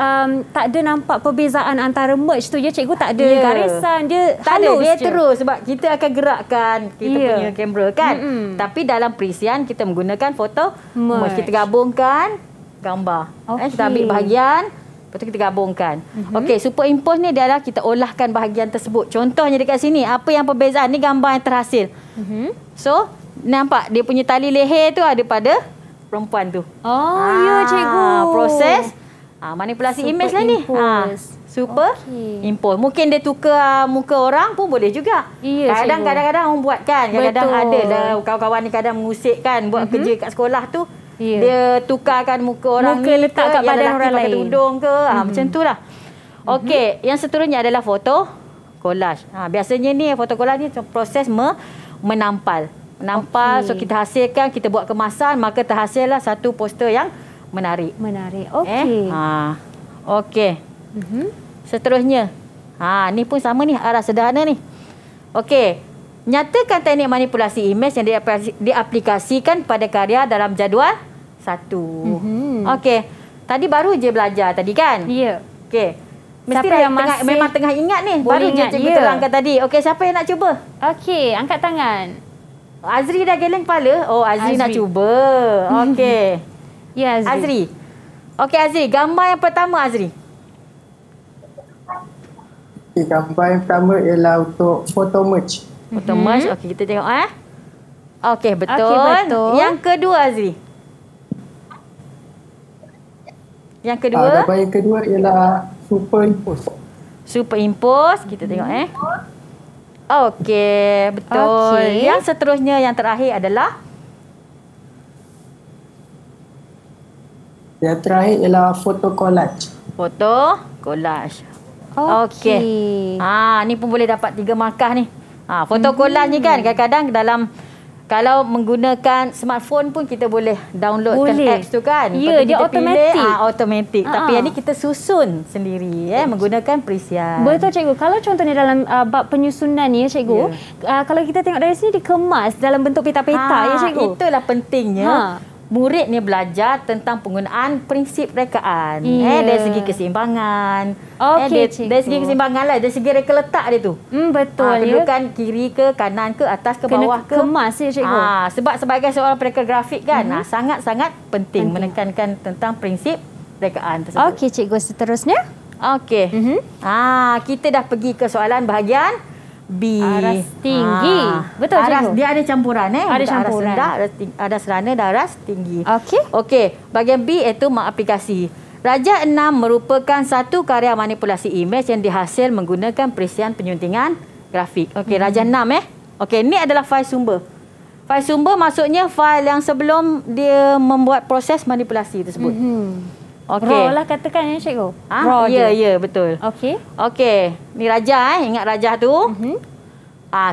tak ada nampak perbezaan antara merge tu je cikgu, tak ada garisan, dia tak halus ada, dia terus sebab kita akan gerakkan kita punya kamera kan. Tapi dalam perisian kita menggunakan photo merge. Kita gabungkan gambar. Kita ambil bahagian, lepas tu kita gabungkan. Okey, superimpose ni dia adalah kita olahkan bahagian tersebut. Contohnya dekat sini, apa yang perbezaan? Ni gambar yang terhasil. So, nampak dia punya tali leher tu ada pada perempuan tu. Ya cikgu. Proses manipulasi imej lah ni. Superimpose. Mungkin dia tukar muka orang pun boleh juga. Kadang-kadang orang buat kan. Kadang-kadang ada lah kawan-kawan ni kadang mengusik kan buat kerja kat sekolah tu. Dia tukarkan muka orang ni letak kat badan orang lain. Tudung ke. Macam tu lah. Okey, yang seterusnya adalah foto collage. Biasanya ni foto collage ni proses menampal. So kita hasilkan, kita buat kemasan, maka terhasillah satu poster yang menarik. Okey. Okey. Seterusnya. Ni pun sama ni, arah sederhana ni. Okey. Nyatakan teknik manipulasi imej yang diaplikasikan pada karya dalam jadual 1. Okey. Tadi baru je belajar tadi kan? Ya. Okey. Mesti Siapa yang memang tengah ingat ni. Boleh Baru ingat, je cikgu terangkan tadi. Okey, siapa yang nak cuba? Okey, angkat tangan. Azri dah geleng kepala. Oh, Azri nak cuba. Okey. Ya, Azri. Azri. Okey, Azri. Gambar yang pertama, Azri. Okay, gambar yang pertama ialah untuk photo merge. Foto merge. Okey, kita tengok Okey, betul. Okey, betul. Yang kedua, Azri. Yang kedua. Gambar yang kedua ialah superimpose. Superimpose. Kita tengok Okey, betul. Okey. Yang seterusnya, yang terakhir adalah Yang terakhir ialah foto collage. foto collage. Okey. Ni pun boleh dapat 3 markah ni. Foto collage ni kan kadang-kadang dalam kalau menggunakan smartphone pun kita boleh downloadkan apps tu kan. Ya, dia automatik. Automatik. Tapi yang ni kita susun sendiri menggunakan Presian. Betul cikgu. Kalau contohnya dalam bab penyusunan ni cikgu, kalau kita tengok dari sini dikemas dalam bentuk peta-peta ya cikgu. Itulah pentingnya. Murid ni belajar tentang penggunaan prinsip rekaan. Dari segi keseimbangan. Dari segi keseimbangan lah. Dari segi reka letak dia tu. Betul kedudukan kiri ke, kanan ke, atas ke, bawah ke. Kemas ya cikgu. Sebab sebagai seorang pelakon grafik kan, sangat-sangat penting menekankan tentang prinsip rekaan tersebut. Okey cikgu, seterusnya. Okey. Kita dah pergi ke soalan bahagian B. Aras tinggi. Betul cikgu. Dia ada campuran Ada campuran. Aras rendah, aras serana dan aras tinggi. Okey. Bahagian B iaitu mengaplikasi. Raja 6 merupakan satu karya manipulasi imej yang dihasil menggunakan perisian penyuntingan grafik. Okey, Raja 6 Okey, ini adalah fail sumber. Fail sumber maksudnya fail yang sebelum dia membuat proses manipulasi tersebut. Okey. Raw lah katakan ya cikgu. Raw ya, betul. Okey. Okey, ni Raja ingat Raja tu.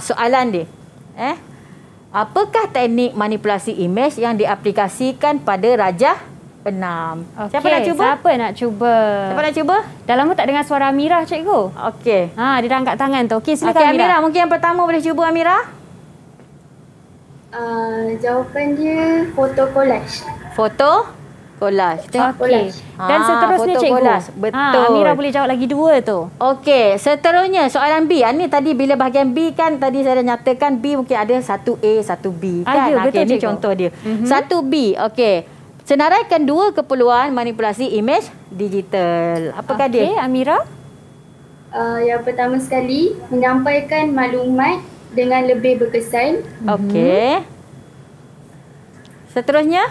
Soalan dia. Apakah teknik manipulasi imej yang diaplikasikan pada Raja 6? Siapa nak cuba? Siapa nak cuba? Siapa nak cuba? Dah lama tak dengar suara Amirah cikgu. Okey. Dia dah angkat tangan tu. Okey, silakan Amirah. Mungkin yang pertama boleh cuba Amirah. Jawapan dia foto collage. Foto collage. Okey. Dan seterusnya cikgu. Collage. Betul. Amirah boleh jawab lagi 2 tu. Okey, seterusnya soalan B. Ni tadi bila bahagian B kan tadi saya dah nyatakan B mungkin ada 1A, 1B kan. Ya, betul, ini contoh dia. 1B. Okey. Senaraikan 2 keperluan manipulasi imej digital. Apakah dia? Okey, Amirah. Yang pertama sekali, menyampaikan maklumat dengan lebih berkesan. Okey. Seterusnya?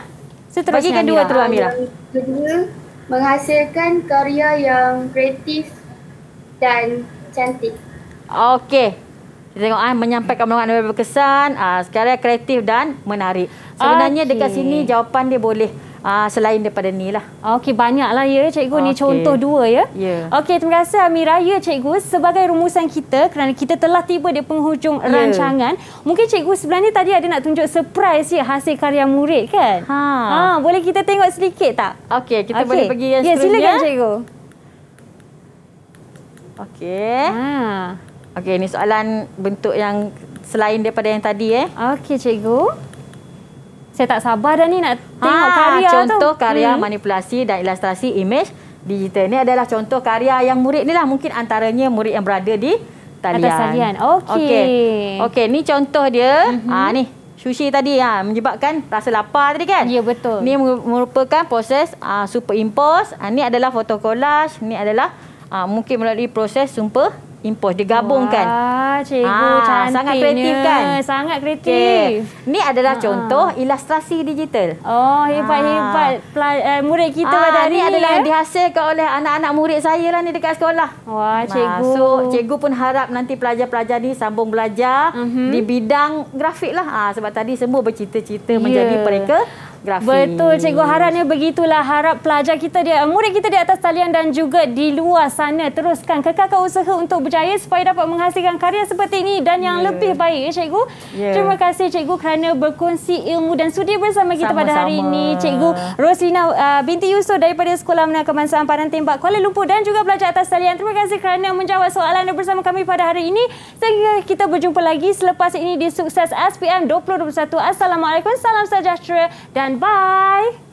Bagikan 2 terus Amirah. Yang kedua, menghasilkan karya yang kreatif dan cantik. Okey. Kita tengok menyampaikan maklumat yang berkesan, karya kreatif dan menarik. Sebenarnya dekat sini jawapan dia boleh selain daripada ni lah. Okey, banyaklah ya cikgu. Ni contoh 2 ya. Okey, terima kasih Amirah. Ya cikgu, sebagai rumusan kita kerana kita telah tiba di penghujung rancangan. Mungkin cikgu sebenarnya tadi ada nak tunjuk surprise hasil karya murid kan? Boleh kita tengok sedikit tak? Okey, kita boleh pergi yang seterusnya. Silakan cikgu. Okey. Okey, ni soalan bentuk yang selain daripada yang tadi Okey cikgu. Saya tak sabar dah ni nak tengok karya tu. Contoh karya manipulasi dan ilustrasi imej digital. Ini adalah contoh karya yang murid ni lah. Mungkin antaranya murid yang berada di talian. Atas talian. Okey, ni contoh dia. Ni sushi tadi menyebabkan rasa lapar tadi kan? Ya, betul. Ni merupakan proses superimpose. Ni adalah foto collage. Ni adalah mungkin melalui proses superimpose digabungkan. Wah, cikgu cantiknya. Sangat kreatif kan? Sangat kreatif. Ni adalah contoh ilustrasi digital. Oh, hebat-hebat murid kita pada hari ni adalah yang dihasilkan oleh anak-anak murid saya lah ni dekat sekolah. Wah, cikgu. So, cikgu pun harap nanti pelajar-pelajar ni sambung belajar di bidang grafik lah. Sebab tadi semua bercita-cita menjadi pelakon grafik. Betul, cikgu, harapnya begitulah. Harap pelajar kita, murid kita di atas talian dan juga di luar sana teruskan kekalkan usaha untuk berjaya supaya dapat menghasilkan karya seperti ini dan yang lebih baik, cikgu. Terima kasih cikgu kerana berkongsi ilmu dan sudi bersama kita pada hari ini. Cikgu Roslina binti Yusof daripada Sekolah Menengah Kebangsaan Padang Tembak Kuala Lumpur dan juga pelajar atas talian. Terima kasih kerana menjawab soalan bersama kami pada hari ini. Sehingga kita berjumpa lagi selepas ini di Sukses SPM 2021. Assalamualaikum, salam sejahtera dan bye.